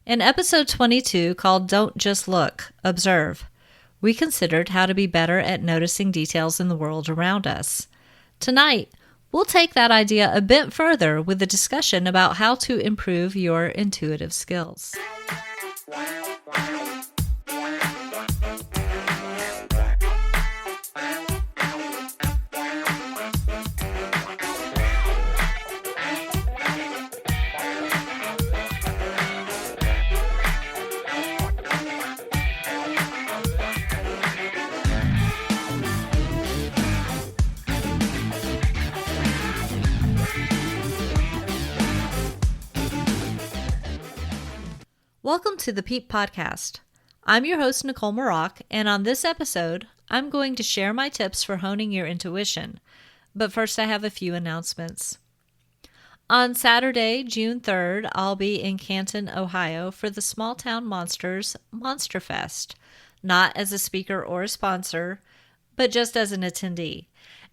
In episode 22, called Don't Just Look, Observe, we considered how to be better at noticing details in the world around us. Tonight, we'll take that idea a bit further with a discussion about how to improve your intuitive skills. Welcome to the Peep Podcast. I'm your host, Nicolle, and on this episode, I'm going to share my tips for honing your intuition. But first, I have a few announcements. On Saturday, June 3rd, I'll be in Canton, Ohio for the Small Town Monsters Monster Fest, not as a speaker or a sponsor, but just as an attendee.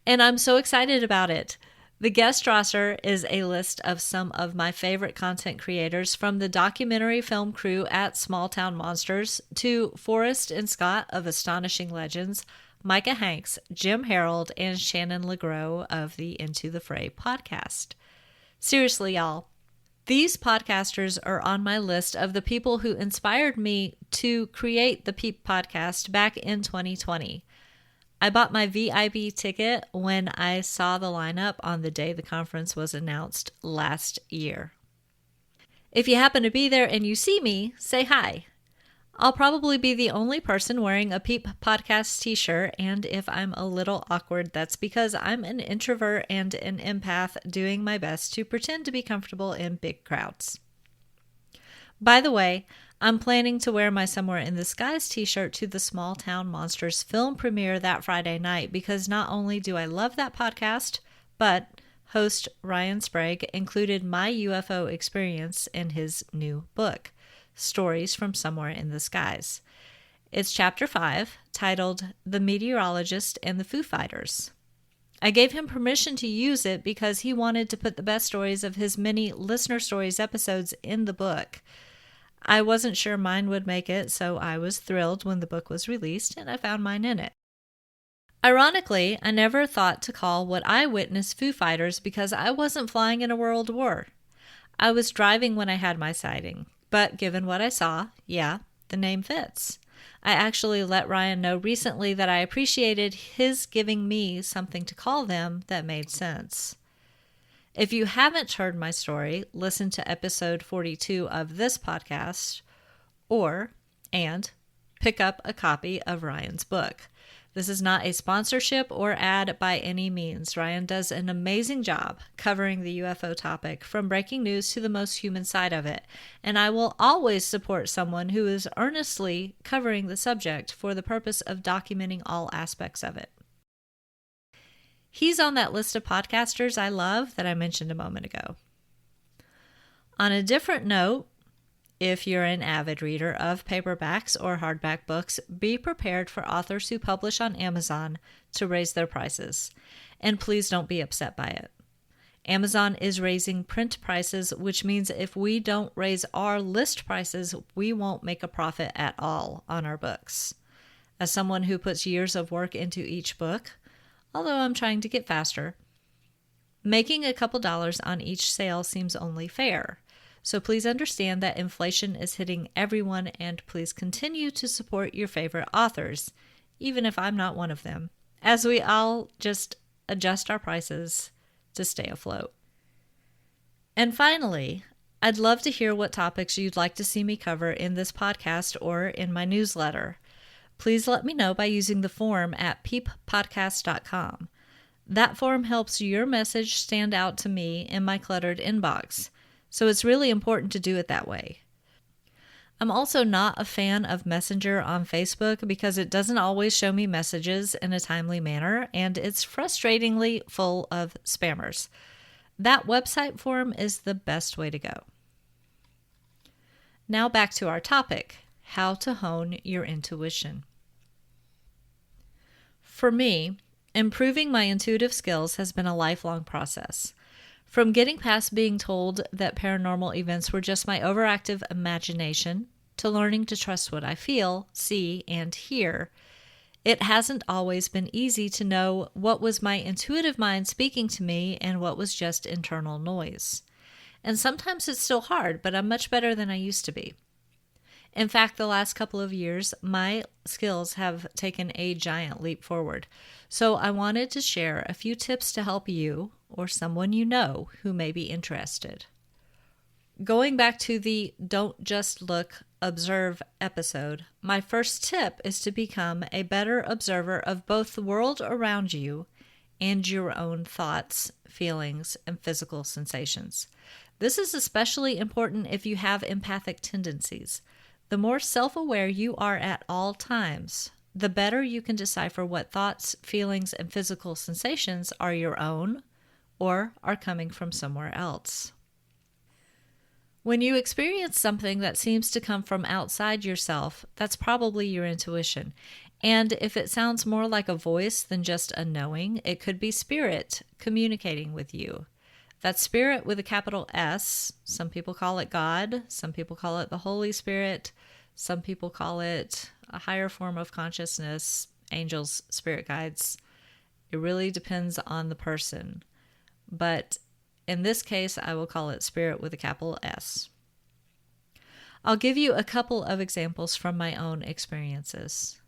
And I'm so excited about it. The guest roster is a list of some of my favorite content creators, from the documentary film crew at Small Town Monsters to Forrest and Scott of Astonishing Legends, Micah Hanks, Jim Harold, and Shannon LeGros of the Into the Fray podcast. Seriously, y'all, these podcasters are on my list of the people who inspired me to create the Peep Podcast back in 2020. I bought my VIP ticket when I saw the lineup on the day the conference was announced last year. If you happen to be there and you see me, say hi. I'll probably be the only person wearing a Peep Podcast t-shirt, and if I'm a little awkward, that's because I'm an introvert and an empath doing my best to pretend to be comfortable in big crowds. By the way, I'm planning to wear my Somewhere in the Skies t-shirt to the Small Town Monsters film premiere that Friday night because not only do I love that podcast, but host Ryan Sprague included my UFO experience in his new book, Stories from Somewhere in the Skies. It's chapter 5, titled The Meteorologist and the Foo Fighters. I gave him permission to use it because he wanted to put the best stories of his many Listener Stories episodes in the book. I wasn't sure mine would make it, so I was thrilled when the book was released and I found mine in it. Ironically, I never thought to call what I witnessed Foo Fighters because I wasn't flying in a world war. I was driving when I had my sighting, but given what I saw, yeah, the name fits. I actually let Ryan know recently that I appreciated his giving me something to call them that made sense. If you haven't heard my story, listen to episode 42 of this podcast, and pick up a copy of Ryan's book. This is not a sponsorship or ad by any means. Ryan does an amazing job covering the UFO topic, from breaking news to the most human side of it, and I will always support someone who is earnestly covering the subject for the purpose of documenting all aspects of it. He's on that list of podcasters I love that I mentioned a moment ago. On a different note, if you're an avid reader of paperbacks or hardback books, be prepared for authors who publish on Amazon to raise their prices. And please don't be upset by it. Amazon is raising print prices, which means if we don't raise our list prices, we won't make a profit at all on our books. As someone who puts years of work into each book, although I'm trying to get faster, making a couple dollars on each sale seems only fair. So please understand that inflation is hitting everyone, and please continue to support your favorite authors, even if I'm not one of them, as we all just adjust our prices to stay afloat. And finally, I'd love to hear what topics you'd like to see me cover in this podcast or in my newsletter. Please let me know by using the form at peeppodcast.com. That form helps your message stand out to me in my cluttered inbox, so it's really important to do it that way. I'm also not a fan of Messenger on Facebook because it doesn't always show me messages in a timely manner, and it's frustratingly full of spammers. That website form is the best way to go. Now back to our topic, how to hone your intuition. For me, improving my intuitive skills has been a lifelong process. From getting past being told that paranormal events were just my overactive imagination to learning to trust what I feel, see, and hear, it hasn't always been easy to know what was my intuitive mind speaking to me and what was just internal noise. And sometimes it's still hard, but I'm much better than I used to be. In fact, the last couple of years, my skills have taken a giant leap forward. So I wanted to share a few tips to help you or someone you know who may be interested. Going back to the Don't Just Look, Observe episode, my first tip is to become a better observer of both the world around you and your own thoughts, feelings, and physical sensations. This is especially important if you have empathic tendencies. The more self-aware you are at all times, the better you can decipher what thoughts, feelings, and physical sensations are your own or are coming from somewhere else. When you experience something that seems to come from outside yourself, that's probably your intuition. And if it sounds more like a voice than just a knowing, it could be spirit communicating with you. That's spirit with a capital S. Some people call it God. Some people call it the Holy Spirit. Some people call it a higher form of consciousness, angels, spirit guides. It really depends on the person. But in this case, I will call it spirit with a capital S. I'll give you a couple of examples from my own experiences.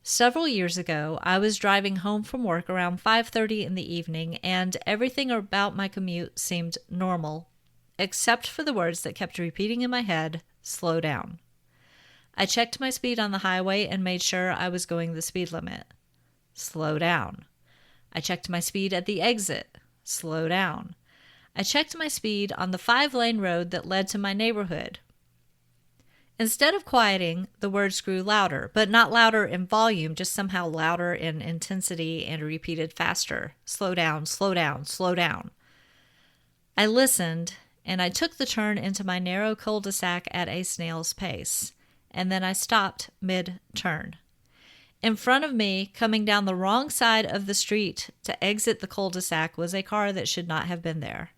Several years ago, I was driving home from work around 5:30 in the evening, and everything about my commute seemed normal, except for the words that kept repeating in my head, "Slow down." I checked my speed on the highway and made sure I was going the speed limit. Slow down. I checked my speed at the exit. Slow down. I checked my speed on the 5-lane road that led to my neighborhood. Instead of quieting, the words grew louder, but not louder in volume, just somehow louder in intensity and repeated faster. Slow down, slow down, slow down. I listened, and I took the turn into my narrow cul-de-sac at a snail's pace, and then I stopped mid-turn. In front of me, coming down the wrong side of the street to exit the cul-de-sac, was a car that should not have been there.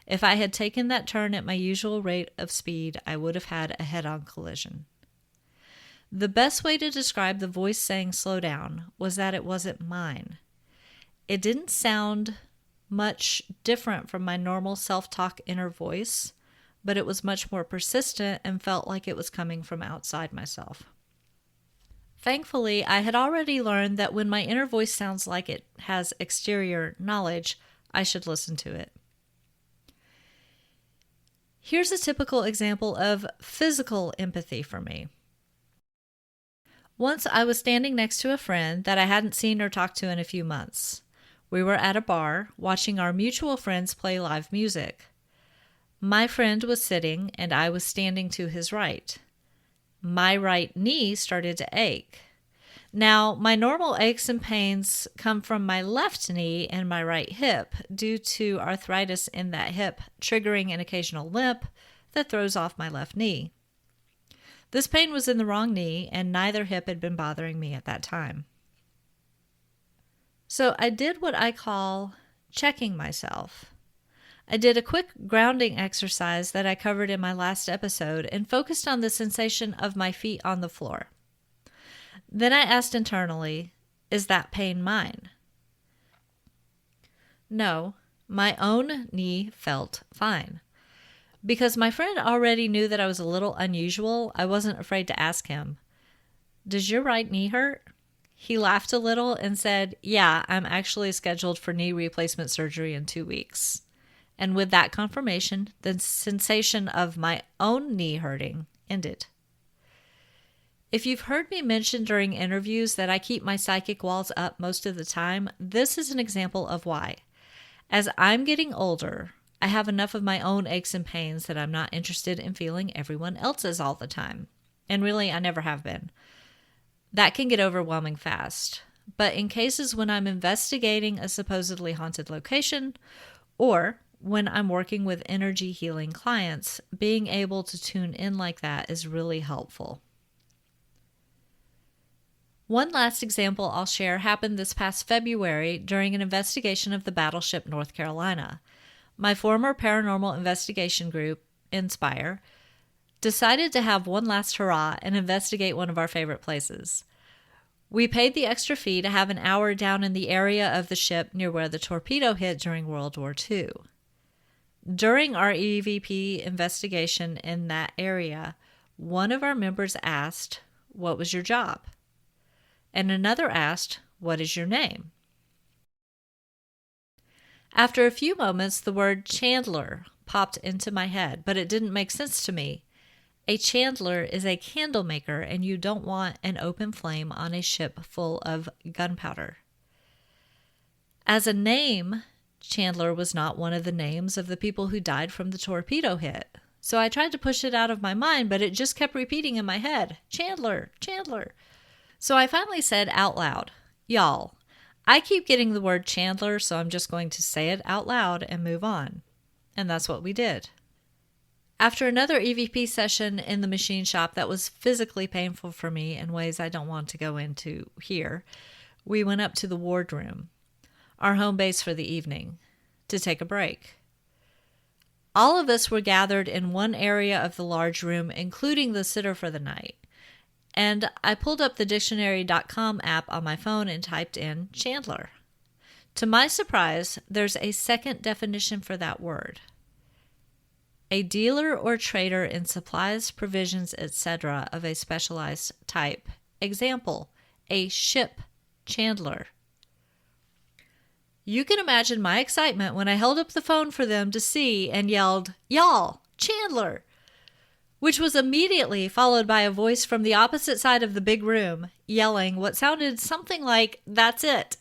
If I had taken that turn at my usual rate of speed, I would have had a head-on collision. The best way to describe the voice saying slow down was that it wasn't mine. It didn't sound much different from my normal self-talk inner voice, but it was much more persistent and felt like it was coming from outside myself. Thankfully, I had already learned that when my inner voice sounds like it has exterior knowledge, I should listen to it. Here's a typical example of physical empathy for me. Once I was standing next to a friend that I hadn't seen or talked to in a few months. We were at a bar watching our mutual friends play live music. My friend was sitting and I was standing to his right. My right knee started to ache. Now, my normal aches and pains come from my left knee and my right hip due to arthritis in that hip, triggering an occasional limp that throws off my left knee. This pain was in the wrong knee, and neither hip had been bothering me at that time. So I did what I call checking myself. I did a quick grounding exercise that I covered in my last episode and focused on the sensation of my feet on the floor. Then I asked internally, is that pain mine? No, my own knee felt fine. Because my friend already knew that I was a little unusual, I wasn't afraid to ask him, does your right knee hurt? He laughed a little and said, yeah, I'm actually scheduled for knee replacement surgery in 2 weeks. And with that confirmation, the sensation of my own knee hurting ended. If you've heard me mention during interviews that I keep my psychic walls up most of the time, this is an example of why. As I'm getting older, I have enough of my own aches and pains that I'm not interested in feeling everyone else's all the time. And really, I never have been. That can get overwhelming fast. But in cases when I'm investigating a supposedly haunted location, or when I'm working with energy healing clients, being able to tune in like that is really helpful. One last example I'll share happened this past February during an investigation of the battleship North Carolina. my former paranormal investigation group, Inspire, decided to have one last hurrah and investigate one of our favorite places. We paid the extra fee to have an hour down in the area of the ship near where the torpedo hit during World War II. During our EVP investigation in that area, one of our members asked, "What was your job?" And another asked, "What is your name?" After a few moments, the word chandler popped into my head, but it didn't make sense to me. A chandler is a candle maker, and you don't want an open flame on a ship full of gunpowder. As a name, Chandler was not one of the names of the people who died from the torpedo hit. So I tried to push it out of my mind, but it just kept repeating in my head, "Chandler, Chandler." So I finally said out loud, "Y'all, I keep getting the word Chandler, so I'm just going to say it out loud and move on." And that's what we did. After another EVP session in the machine shop that was physically painful for me in ways I don't want to go into here, we went up to the wardroom, our home base for the evening, to take a break. All of us were gathered in one area of the large room, including the sitter for the night. And I pulled up the dictionary.com app on my phone and typed in Chandler. To my surprise, there's a second definition for that word. A dealer or trader in supplies, provisions, etc. of a specialized type. Example, a ship chandler. You can imagine my excitement when I held up the phone for them to see and yelled, "Y'all, Chandler!" which was immediately followed by a voice from the opposite side of the big room yelling what sounded something like, "That's it."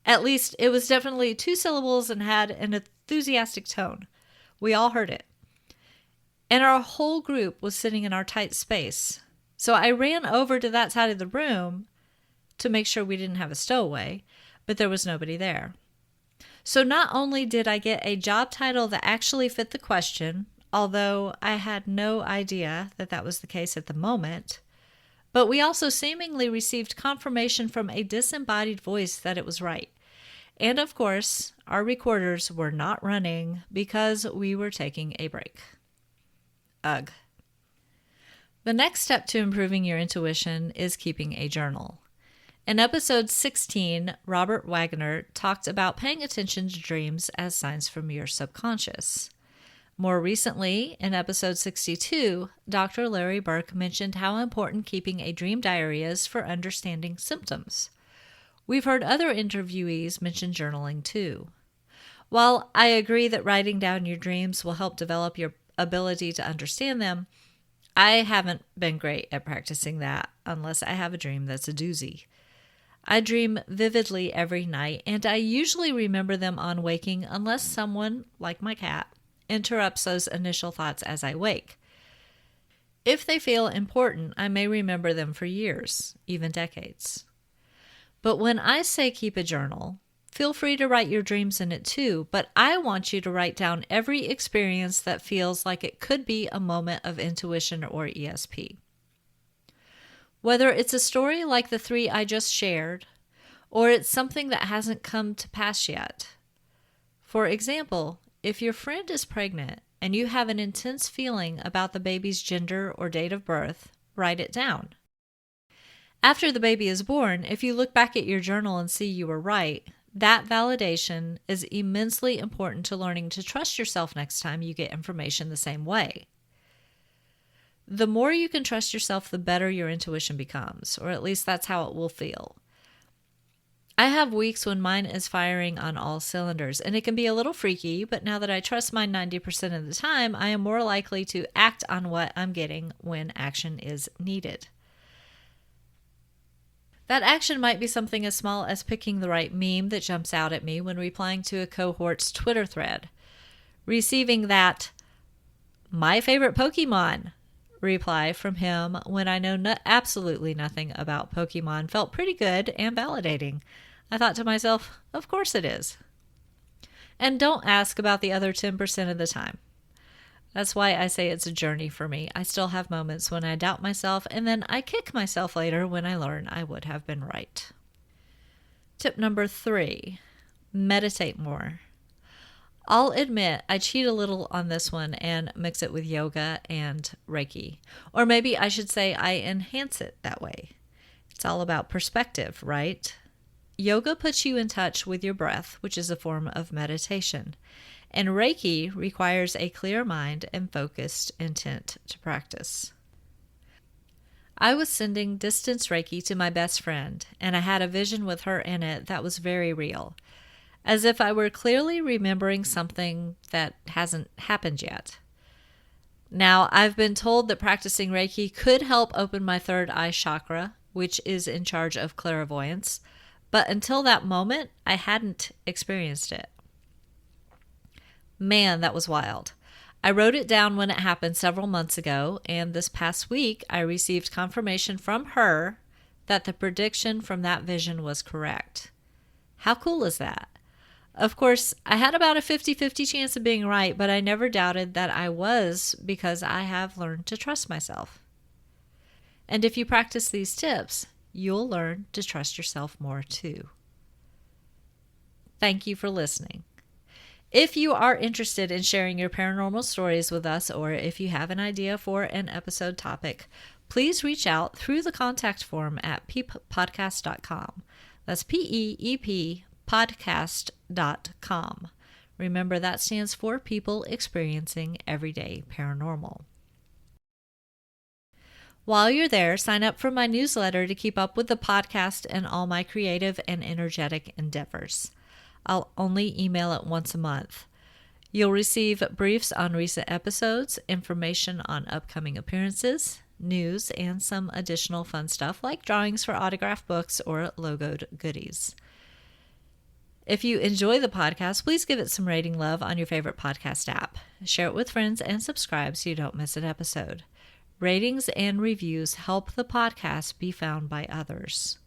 At least it was definitely 2 syllables and had an enthusiastic tone. We all heard it. And our whole group was sitting in our tight space. So I ran over to that side of the room to make sure we didn't have a stowaway, but there was nobody there. So not only did I get a job title that actually fit the question, although I had no idea that that was the case at the moment, but we also seemingly received confirmation from a disembodied voice that it was right. And of course, our recorders were not running because we were taking a break. Ugh. The next step to improving your intuition is keeping a journal. In episode 16, Robert Wagner talked about paying attention to dreams as signs from your subconscious. More recently, in episode 62, Dr. Larry Burke mentioned how important keeping a dream diary is for understanding symptoms. We've heard other interviewees mention journaling too. While I agree that writing down your dreams will help develop your ability to understand them, I haven't been great at practicing that unless I have a dream that's a doozy. I dream vividly every night, and I usually remember them on waking unless someone, like my cat, interrupts those initial thoughts as I wake. If they feel important, I may remember them for years, even decades. But when I say keep a journal, feel free to write your dreams in it too, but I want you to write down every experience that feels like it could be a moment of intuition or ESP. Whether it's a story like the 3 I just shared, or it's something that hasn't come to pass yet. For example, if your friend is pregnant and you have an intense feeling about the baby's gender or date of birth, write it down. After the baby is born, if you look back at your journal and see you were right, that validation is immensely important to learning to trust yourself next time you get information the same way. The more you can trust yourself, the better your intuition becomes, or at least that's how it will feel. I have weeks when mine is firing on all cylinders, and it can be a little freaky, but now that I trust mine 90% of the time, I am more likely to act on what I'm getting when action is needed. That action might be something as small as picking the right meme that jumps out at me when replying to a cohort's Twitter thread. Receiving that, "My favorite Pokemon," reply from him when I know absolutely nothing about Pokemon felt pretty good and validating. I thought to myself, of course it is. And don't ask about the other 10% of the time. That's why I say it's a journey for me. I still have moments when I doubt myself, and then I kick myself later when I learn I would have been right. Tip number 3, meditate more. I'll admit I cheat a little on this one and mix it with yoga and Reiki. Or maybe I should say I enhance it that way. It's all about perspective, right? Yoga puts you in touch with your breath, which is a form of meditation. And Reiki requires a clear mind and focused intent to practice. I was sending distance Reiki to my best friend, and I had a vision with her in it that was very real, as if I were clearly remembering something that hasn't happened yet. Now, I've been told that practicing Reiki could help open my third eye chakra, which is in charge of clairvoyance, but until that moment, I hadn't experienced it. Man, that was wild. I wrote it down when it happened several months ago, and this past week I received confirmation from her that the prediction from that vision was correct. How cool is that? Of course, I had about a 50-50 chance of being right, but I never doubted that I was because I have learned to trust myself. And if you practice these tips, you'll learn to trust yourself more too. Thank you for listening. If you are interested in sharing your paranormal stories with us, or if you have an idea for an episode topic, please reach out through the contact form at peeppodcast.com. That's PEEP podcast.com. Remember, that stands for People Experiencing Everyday Paranormal. While you're there, sign up for my newsletter to keep up with the podcast and all my creative and energetic endeavors. I'll only email it once a month. You'll receive briefs on recent episodes, information on upcoming appearances, news, and some additional fun stuff like drawings for autographed books or logoed goodies. If you enjoy the podcast, please give it some rating love on your favorite podcast app. Share it with friends and subscribe so you don't miss an episode. Ratings and reviews help the podcast be found by others.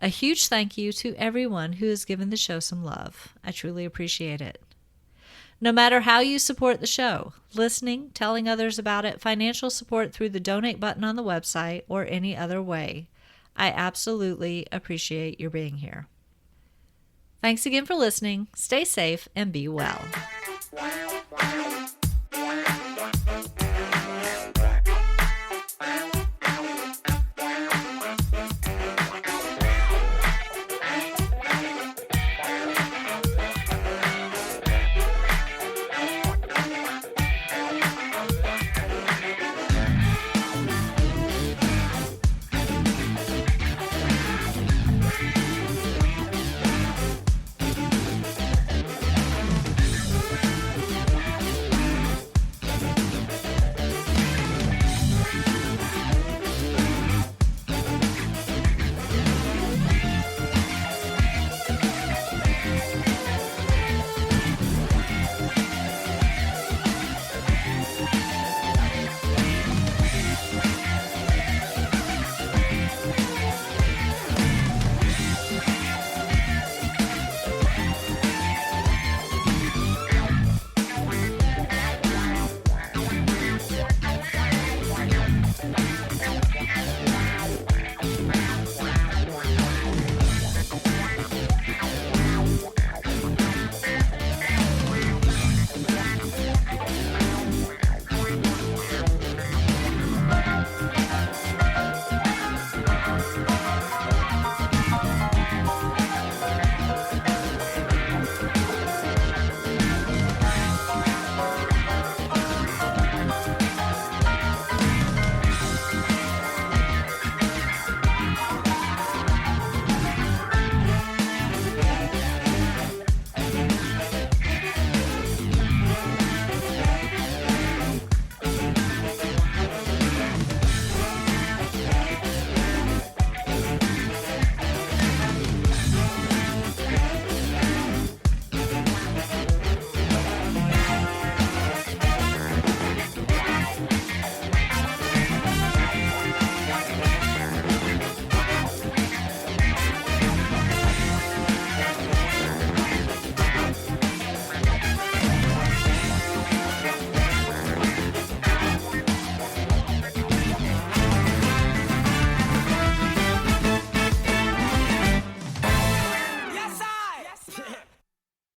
A huge thank you to everyone who has given the show some love. I truly appreciate it. No matter how you support the show, listening, telling others about it, financial support through the donate button on the website, or any other way, I absolutely appreciate your being here. Thanks again for listening. Stay safe and be well.